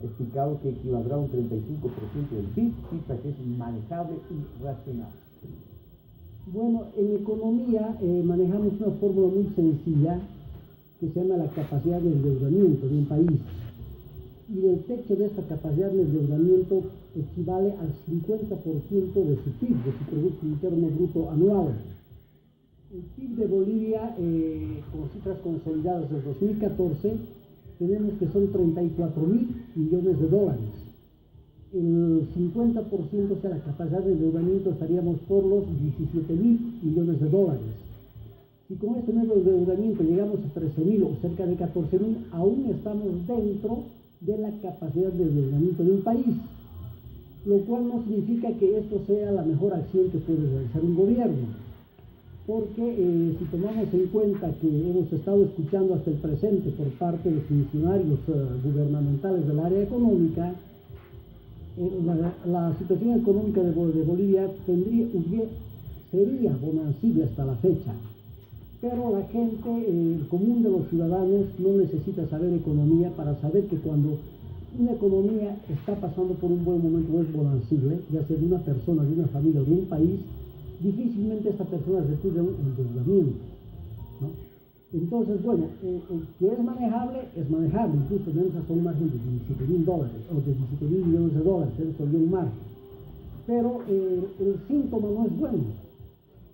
explicado que equivaldrá a un 35% del PIB, cifra que es manejable y racional. Bueno, en economía manejamos una fórmula muy sencilla que se llama la capacidad de endeudamiento de un país. Y el techo de esta capacidad de endeudamiento equivale al 50% de su PIB, de su Producto Interno Bruto anual. El PIB de Bolivia, con cifras consolidadas del 2014, tenemos que son 34.000 millones de dólares. El 50%, o sea, la capacidad de endeudamiento, estaríamos por los 17.000 millones de dólares. Si con este nuevo endeudamiento llegamos a 13.000 o cerca de 14.000, aún estamos dentro de la capacidad de endeudamiento de un país, lo cual no significa que esto sea la mejor acción que puede realizar un gobierno, porque si tomamos en cuenta que hemos estado escuchando hasta el presente por parte de funcionarios gubernamentales del área económica, la situación económica de Bolivia sería bonancible hasta la fecha, pero la gente, el común de los ciudadanos, no necesita saber economía para saber que cuando una economía está pasando por un buen momento o es bonancible, ya sea de una persona, de una familia o de un país, difícilmente esta persona recurre a un endeudamiento, ¿no? Entonces, bueno, que es manejable, incluso tenemos hasta un margen de 17.000 dólares o de 17.000 millones de dólares, tenemos todavía un margen, pero el síntoma no es bueno.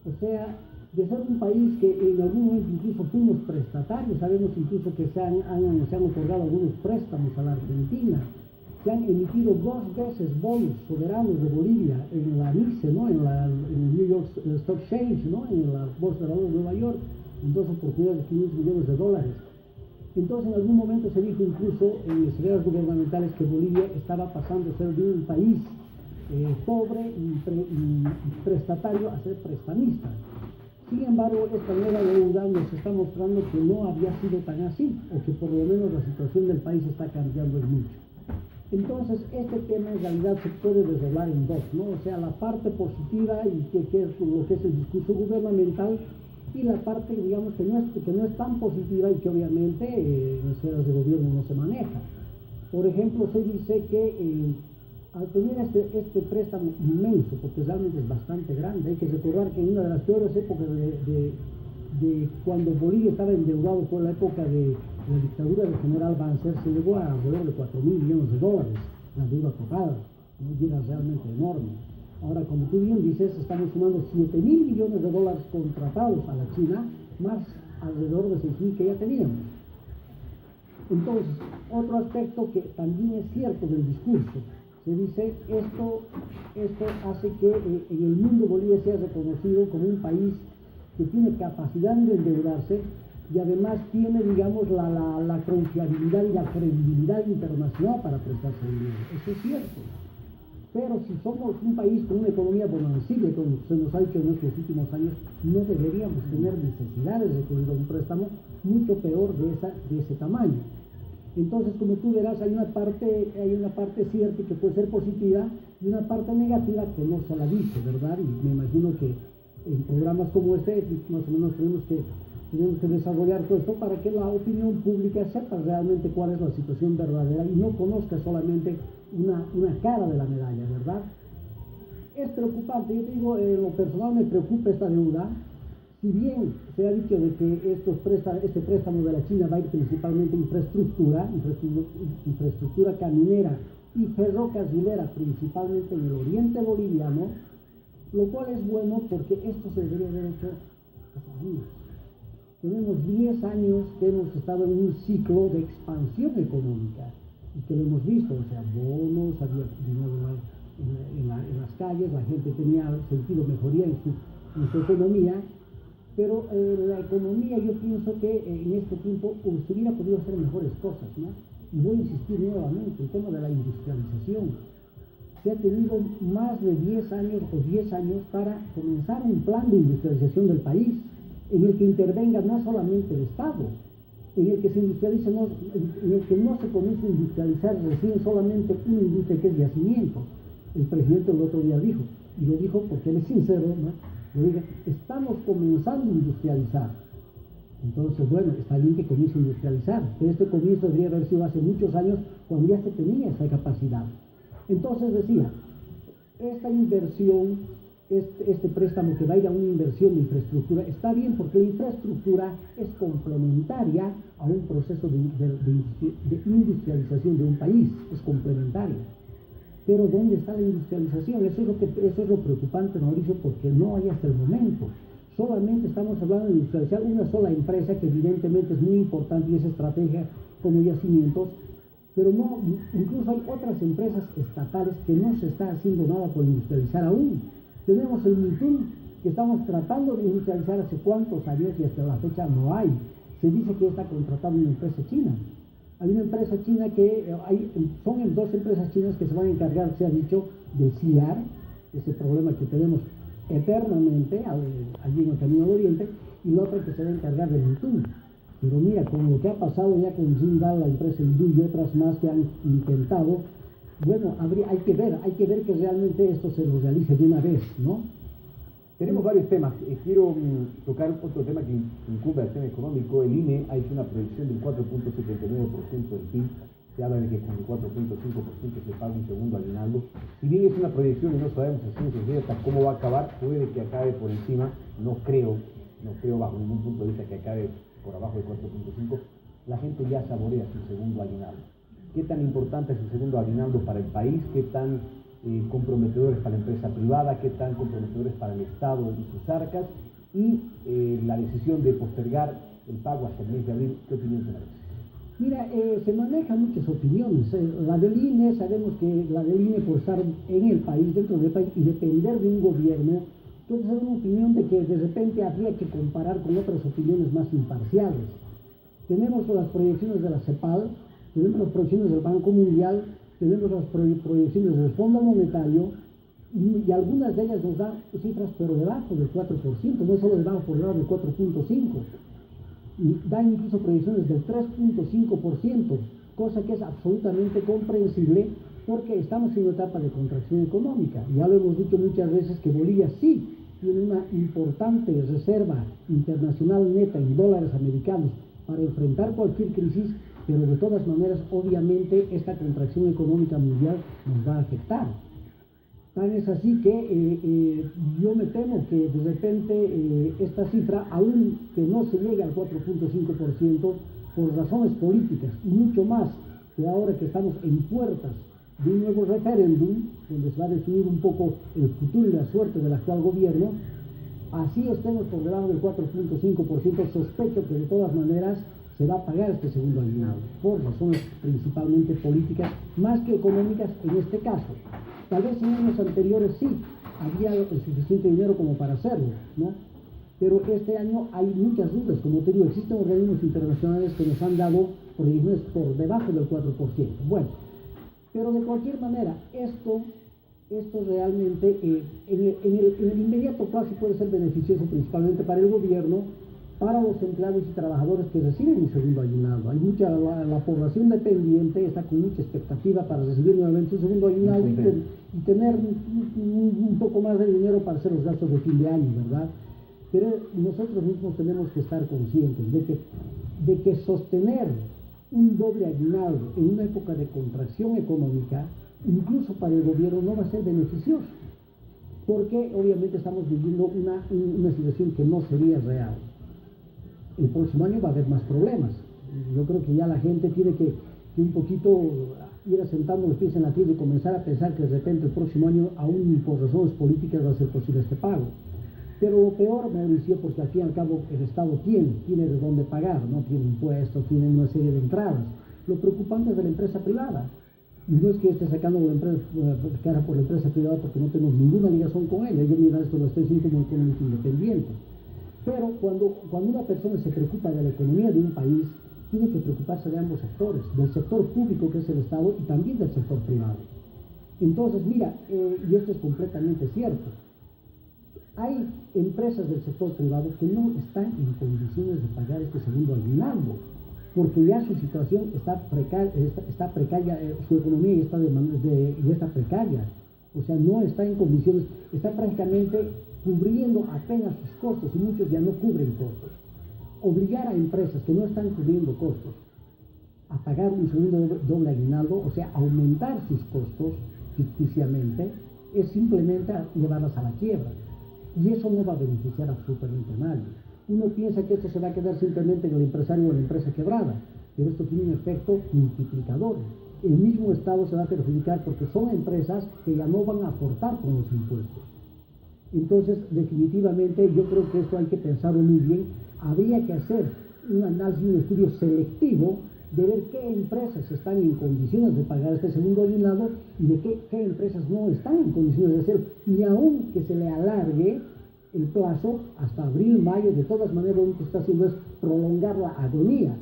O sea, de ser un país que en algún momento incluso fuimos prestatarios, sabemos incluso que se han otorgado algunos préstamos a la Argentina, se han emitido 2 veces bonos soberanos de Bolivia en la NICE, ¿no? en el New York Stock Exchange, ¿no? En la Bolsa de Valores de Nueva York, en 2 oportunidades de 500 millones de dólares. Entonces, en algún momento se dijo incluso en esferas gubernamentales que Bolivia estaba pasando a ser de un país pobre y prestatario a ser prestamista. Sin embargo, esta nueva deuda nos está mostrando que no había sido tan así, o que por lo menos la situación del país está cambiando en mucho. Entonces, este tema en realidad se puede desdoblar en dos, ¿no? O sea, la parte positiva y que es lo que es el discurso gubernamental, y la parte, digamos, que no es tan positiva y que obviamente en esferas de gobierno no se maneja. Por ejemplo, se dice que al tener este préstamo inmenso, porque realmente es bastante grande, hay que recordar que en una de las peores épocas de cuando Bolivia estaba endeudado fue la época de la dictadura del general Banzer, se llegó a alrededor de 4.000 millones de dólares, la deuda total, ¿no? Y era realmente enorme. Ahora, como tú bien dices, estamos sumando 7.000 millones de dólares contratados a la China, más alrededor de 6.000 que ya teníamos. Entonces, otro aspecto que también es cierto del discurso, se dice, esto hace que en el mundo Bolivia sea reconocido como un país que tiene capacidad de endeudarse y además tiene, digamos, la confiabilidad y la credibilidad internacional para prestarse dinero. Eso es cierto. Pero si somos un país con una economía bonancible, como se nos ha dicho en estos últimos años, no deberíamos tener necesidades de recurrir a un préstamo, mucho peor de ese tamaño. Entonces, como tú verás, hay una parte cierta que puede ser positiva y una parte negativa que no se la dice, ¿verdad? Y me imagino que en programas como este, más o menos tenemos que desarrollar todo esto para que la opinión pública sepa realmente cuál es la situación verdadera y no conozca solamente una cara de la medalla, ¿verdad? Es preocupante, yo te digo, en lo personal me preocupa esta deuda. Si bien se ha dicho de que este préstamo de la China va a ir principalmente en infraestructura caminera y ferrocarrilera, principalmente en el oriente boliviano, lo cual es bueno porque esto se debería haber hecho hace años. Tenemos 10 años que hemos estado en un ciclo de expansión económica y que lo hemos visto, o sea, bonos, había dinero en las calles, la gente tenía sentido mejoría en su economía. Pero la economía, yo pienso que en este tiempo se hubiera podido hacer mejores cosas, ¿no? Y voy a insistir nuevamente, el tema de la industrialización. Se ha tenido más de 10 años para comenzar un plan de industrialización del país, en el que intervenga no solamente el Estado, en el que se industrialice, en el que no se comience a industrializar recién solamente una industria que es yacimiento. El presidente el otro día dijo, y lo dijo porque él es sincero, ¿no? Estamos comenzando a industrializar. Entonces, bueno, está bien que comience a industrializar, pero este comienzo debería haber sido hace muchos años cuando ya se tenía esa capacidad. Entonces decía, esta inversión, este préstamo que va a ir a una inversión de infraestructura, está bien porque la infraestructura es complementaria a un proceso de industrialización de un país, es complementaria. Pero ¿dónde está la industrialización? Eso es lo preocupante, Mauricio, porque no hay hasta el momento. Solamente estamos hablando de industrializar una sola empresa, que evidentemente es muy importante y es estrategia como yacimientos, pero no, incluso hay otras empresas estatales que no se está haciendo nada por industrializar aún. Tenemos el Mintum, que estamos tratando de industrializar hace cuántos años y hasta la fecha no hay. Se dice que está contratada una empresa china. Hay una empresa china son dos empresas chinas que se van a encargar, se ha dicho, de CIAR, ese problema que tenemos eternamente allí en el Camino al Oriente, y la otra que se va a encargar del Mintum. Pero mira, con lo que ha pasado ya con Jindal, la empresa hindú y otras más que han intentado, bueno, hay que ver que realmente esto se lo realice de una vez, ¿no? Tenemos varios temas. Quiero tocar otro tema que incumbe al tema económico. El INE ha hecho una proyección del 4.79% del PIB. Se habla de que con el 4.5% se paga un segundo aguinaldo. Si bien es una proyección y no sabemos a ciencia cierta cómo va a acabar, puede que acabe por encima. No creo bajo ningún punto de vista que acabe por abajo del 4.5. La gente ya saborea su segundo aguinaldo. ¿Qué tan importante es el segundo aguinaldo para el país? ¿Qué tan comprometedores para la empresa privada? ¿Qué tan comprometedores para el Estado y sus arcas? Y la decisión de postergar el pago hasta el mes de abril, ¿qué opinión te merece? Mira, se manejan muchas opiniones. La del INE, sabemos que la del INE, por estar en el país, dentro del país y depender de un gobierno, puede ser una opinión de que de repente habría que comparar con otras opiniones más imparciales. Tenemos las proyecciones de la CEPAL, tenemos las proyecciones del Banco Mundial, tenemos las proyecciones del Fondo Monetario, y algunas de ellas nos dan cifras pero debajo del 4%, no solo debajo, por debajo del 4.5%. Y dan incluso proyecciones del 3.5%, cosa que es absolutamente comprensible porque estamos en una etapa de contracción económica. Ya lo hemos dicho muchas veces que Bolivia sí tiene una importante reserva internacional neta en dólares americanos para enfrentar cualquier crisis, pero de todas maneras, obviamente, esta contracción económica mundial nos va a afectar. Tan es así que yo me temo que de repente esta cifra, aún que no se llegue al 4.5%, por razones políticas y mucho más que ahora que estamos en puertas de un nuevo referéndum, donde se va a definir un poco el futuro y la suerte del actual gobierno, así estemos por debajo del 4.5%, sospecho que de todas maneras se va a pagar este segundo aguinaldo, por razones principalmente políticas, más que económicas en este caso. Tal vez en años anteriores sí, había el suficiente dinero como para hacerlo, ¿no? Pero este año hay muchas dudas, como te digo, existen organismos internacionales que nos han dado proyecciones por debajo del 4%. Bueno, pero de cualquier manera, esto realmente en el inmediato plazo puede ser beneficioso principalmente para el gobierno, para los empleados y trabajadores que reciben un segundo aguinaldo. Hay la población dependiente está con mucha expectativa para recibir nuevamente un segundo aguinaldo y tener un poco más de dinero para hacer los gastos de fin de año, ¿verdad? Pero nosotros mismos tenemos que estar conscientes de que sostener un doble aguinaldo en una época de contracción económica, incluso para el gobierno, no va a ser beneficioso, porque obviamente estamos viviendo una situación que no sería real. El próximo año va a haber más problemas. Yo creo que ya la gente tiene que un poquito ir asentando los pies en la tierra y comenzar a pensar que de repente el próximo año, aún por razones políticas, va a ser posible este pago. Pero lo peor, Mauricio, porque al fin y al cabo el Estado tiene de dónde pagar, ¿no? Tiene impuestos, tiene una serie de entradas. Lo preocupante es de la empresa privada. Y no es que esté sacando la empresa, cara por la empresa privada porque no tengo ninguna ligación con ella. Yo, mira, esto lo estoy haciendo como económico independiente. Pero cuando una persona se preocupa de la economía de un país, tiene que preocuparse de ambos sectores, del sector público que es el Estado y también del sector privado. Entonces, mira, y esto es completamente cierto, hay empresas del sector privado que no están en condiciones de pagar este segundo aguinaldo, porque ya su situación está precaria, su economía ya está precaria, o sea, no está en condiciones, está prácticamente cubriendo apenas sus costos y muchos ya no cubren costos. Obligar a empresas que no están cubriendo costos a pagar un segundo doble aguinaldo, o sea, aumentar sus costos ficticiamente, es simplemente llevarlas a la quiebra. Y eso no va a beneficiar absolutamente a nadie. Uno piensa que esto se va a quedar simplemente en el empresario o la empresa quebrada, pero esto tiene un efecto multiplicador. El mismo Estado se va a perjudicar porque son empresas que ya no van a aportar con los impuestos. Entonces, definitivamente, yo creo que esto hay que pensarlo muy bien. Habría que hacer un análisis, un estudio selectivo de ver qué empresas están en condiciones de pagar este segundo aguinaldo y de qué empresas no están en condiciones de hacerlo, ni aun que se le alargue el plazo hasta abril, mayo. De todas maneras, lo único que está haciendo es prolongar la agonía.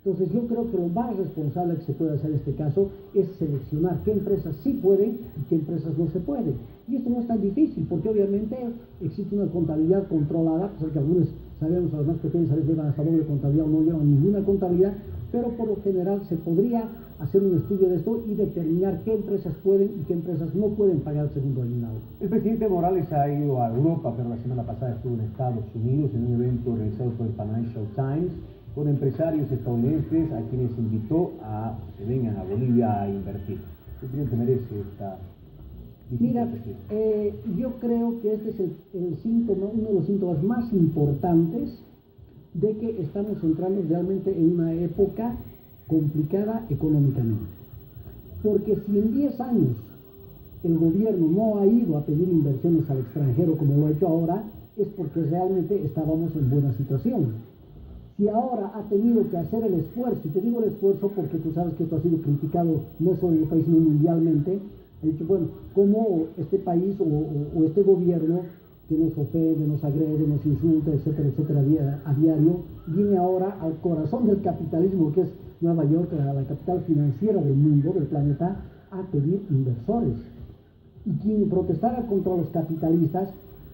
Entonces, yo creo que lo más responsable que se puede hacer en este caso es seleccionar qué empresas sí pueden y qué empresas no se pueden. Y esto no es tan difícil, porque obviamente existe una contabilidad controlada, pues que algunos sabemos, además que pequeñas llevan hasta doble contabilidad o no llevan ninguna contabilidad, pero por lo general se podría hacer un estudio de esto y determinar qué empresas pueden y qué empresas no pueden pagar el segundo aguinaldo. El presidente Morales ha ido a Europa, pero la semana pasada estuvo en Estados Unidos en un evento realizado por el Financial Times con empresarios estadounidenses a quienes invitó a que vengan a Bolivia a invertir. ¿Qué opinión te merece esta visita? Mira, yo creo que este es el síntoma, uno de los síntomas más importantes de que estamos entrando realmente en una época complicada económicamente. Porque si en 10 años el gobierno no ha ido a pedir inversiones al extranjero como lo ha hecho ahora, es porque realmente estábamos en buena situación. Si ahora ha tenido que hacer el esfuerzo, y te digo el esfuerzo porque tú sabes que esto ha sido criticado no solo en el país, sino mundialmente, he dicho, bueno, ¿cómo este país o este gobierno que nos ofende, nos agrede, nos insulta, etcétera, etcétera, a diario, viene ahora al corazón del capitalismo, que es Nueva York, la capital financiera del mundo, del planeta, a pedir inversores? Y quien protestara contra los capitalistas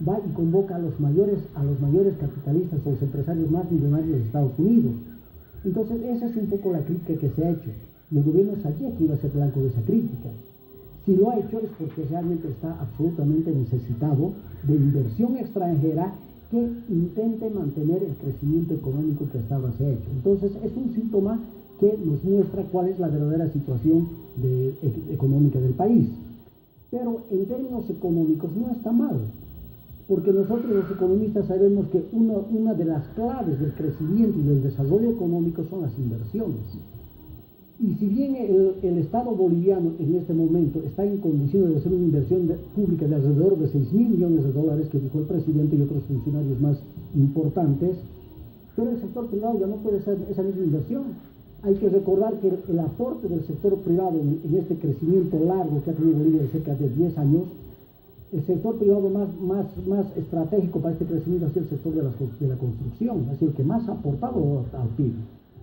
va y convoca a los mayores capitalistas o los empresarios más millonarios de Estados Unidos. Entonces, esa es un poco la crítica que se ha hecho. Y el gobierno sabía que iba a ser blanco de esa crítica. Si lo ha hecho es porque realmente está absolutamente necesitado de inversión extranjera que intente mantener el crecimiento económico que hasta ahora se ha hecho. Entonces, es un síntoma que nos muestra cuál es la verdadera situación económica del país. Pero en términos económicos no está mal, porque nosotros los economistas sabemos que una de las claves del crecimiento y del desarrollo económico son las inversiones. Y si bien el Estado boliviano en este momento está en condiciones de hacer una inversión pública de alrededor de 6.000 millones de dólares, que dijo el presidente y otros funcionarios más importantes, pero el sector privado ya no puede hacer esa misma inversión. Hay que recordar que el aporte del sector privado en este crecimiento largo que ha tenido Bolivia de cerca de 10 años, el sector privado más estratégico para este crecimiento ha sido el sector de la construcción, ha sido el que más ha aportado al PIB.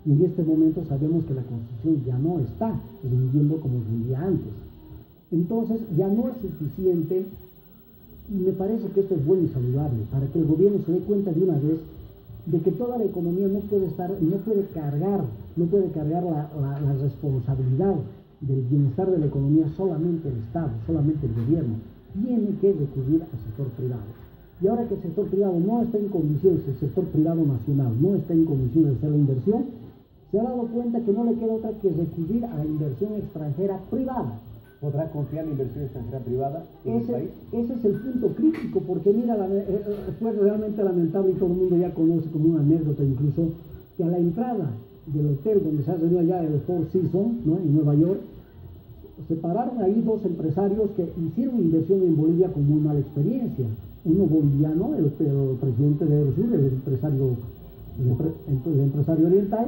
Y en este momento sabemos que la construcción ya no está rindiendo como rindía antes. Entonces ya no es suficiente, y me parece que esto es bueno y saludable, para que el gobierno se dé cuenta de una vez de que toda la economía no puede cargar la responsabilidad del bienestar de la economía solamente el Estado, solamente el gobierno. Tiene que recurrir al sector privado. Y ahora que el sector privado no está en condiciones, el sector privado nacional no está en condiciones de hacer la inversión, se ha dado cuenta que no le queda otra que recurrir a la inversión extranjera privada. ¿Podrá confiar en la inversión extranjera privada en el país? Ese es el punto crítico, porque mira, fue realmente lamentable y todo el mundo ya conoce como una anécdota incluso, que a la entrada del hotel donde se ha reunido allá el Four Seasons, ¿no?, en Nueva York, se pararon ahí dos empresarios que hicieron inversión en Bolivia con muy mala experiencia. Uno boliviano, el presidente de Eurosur, el empresario oriental,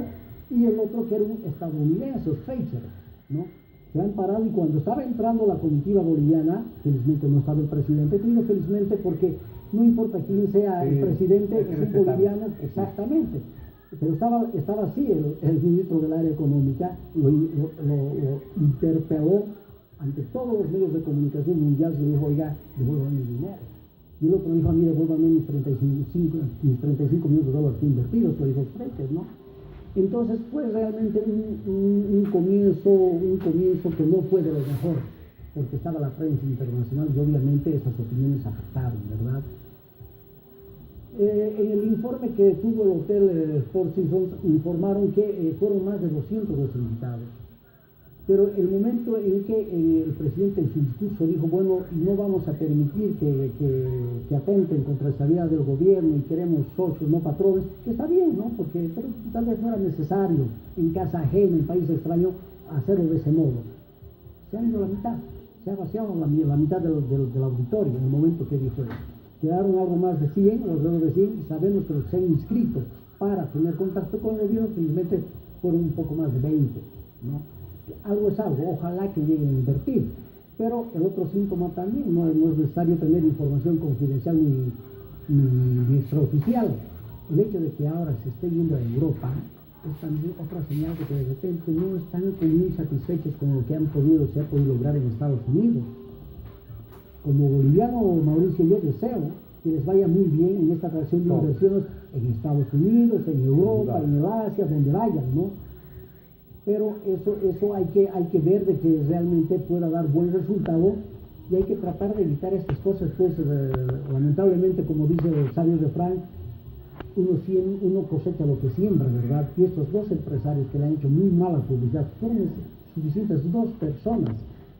y el otro que era un estadounidense, Schweitzer, ¿no? Se han parado y cuando estaba entrando la comitiva boliviana, felizmente no estaba el presidente, te digo felizmente porque no importa quién sea el presidente, es un boliviano, exactamente. Pero estaba así el ministro del área económica, lo interpeló ante todos los medios de comunicación mundial, se dijo, oiga, devuélvame mi dinero. Y el otro dijo, a mí devuélvame mis 35 millones de dólares invertidos, lo dijo Schweitzer, ¿no? Entonces fue realmente un comienzo que no fue de lo mejor, porque estaba la prensa internacional y obviamente esas opiniones afectaron, ¿verdad? En el informe que tuvo el hotel Four Seasons informaron que fueron más de 200 los invitados. Pero el momento en que el presidente en su discurso dijo, bueno, no vamos a permitir que atenten contra la estabilidad del gobierno y queremos socios, no patrones, que está bien, ¿no? Porque pero tal vez no era necesario en casa ajena, en país extraño, hacerlo de ese modo. Se ha ido la mitad, se ha vaciado la mitad del auditorio en el momento que dijo eso. Quedaron algo más de 100 o alrededor de 100 y sabemos que los que se han inscrito para tener contacto con el gobierno felizmente fueron un poco más de 20, ¿no? Algo es algo, ojalá que lleguen a invertir, pero el otro síntoma también, no es necesario tener información confidencial ni extraoficial. El hecho de que ahora se esté yendo a Europa es también otra señal de que de repente no están muy satisfechos con lo que se ha podido lograr en Estados Unidos. Como boliviano, Mauricio, yo deseo que les vaya muy bien en esta atracción de inversiones en Estados Unidos, en Europa, en el Asia, donde vayan, ¿no? Pero eso hay que ver de que realmente pueda dar buen resultado y hay que tratar de evitar estas cosas, pues lamentablemente, como dice el sabio refrán, uno cosecha lo que siembra, ¿verdad? Y estos dos empresarios que le han hecho muy mala publicidad, fueron suficientes dos personas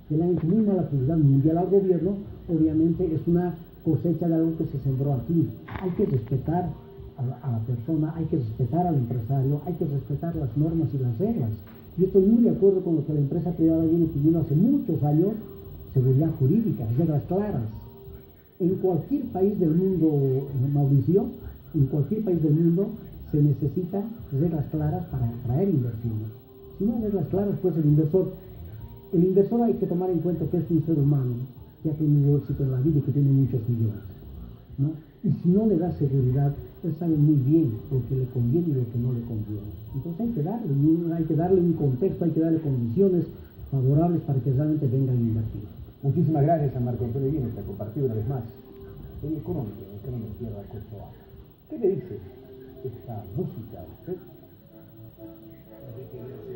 que le han hecho muy mala publicidad mundial al gobierno, obviamente es una cosecha de algo que se sembró aquí. Hay que respetar a la persona, hay que respetar al empresario, hay que respetar las normas y las reglas. Yo estoy muy de acuerdo con lo que la empresa privada viene pidiendo hace muchos años, seguridad jurídica, reglas claras. En cualquier país del mundo, Mauricio, en cualquier país del mundo se necesitan reglas claras para atraer inversiones. Si no hay reglas claras, pues el inversor hay que tomar en cuenta que es un ser humano que ha tenido éxito en la vida y que tiene muchos millones, ¿no? Y si no le da seguridad, él sabe muy bien lo que le conviene y lo que no le conviene. Entonces hay que darle un contexto, hay que darle condiciones favorables para que realmente vengan a invertir. Muchísimas gracias a Marco Antonio Guinness por compartir una vez más en Económica, en Tierra Costa Baja. ¿Qué le dice esta música a usted?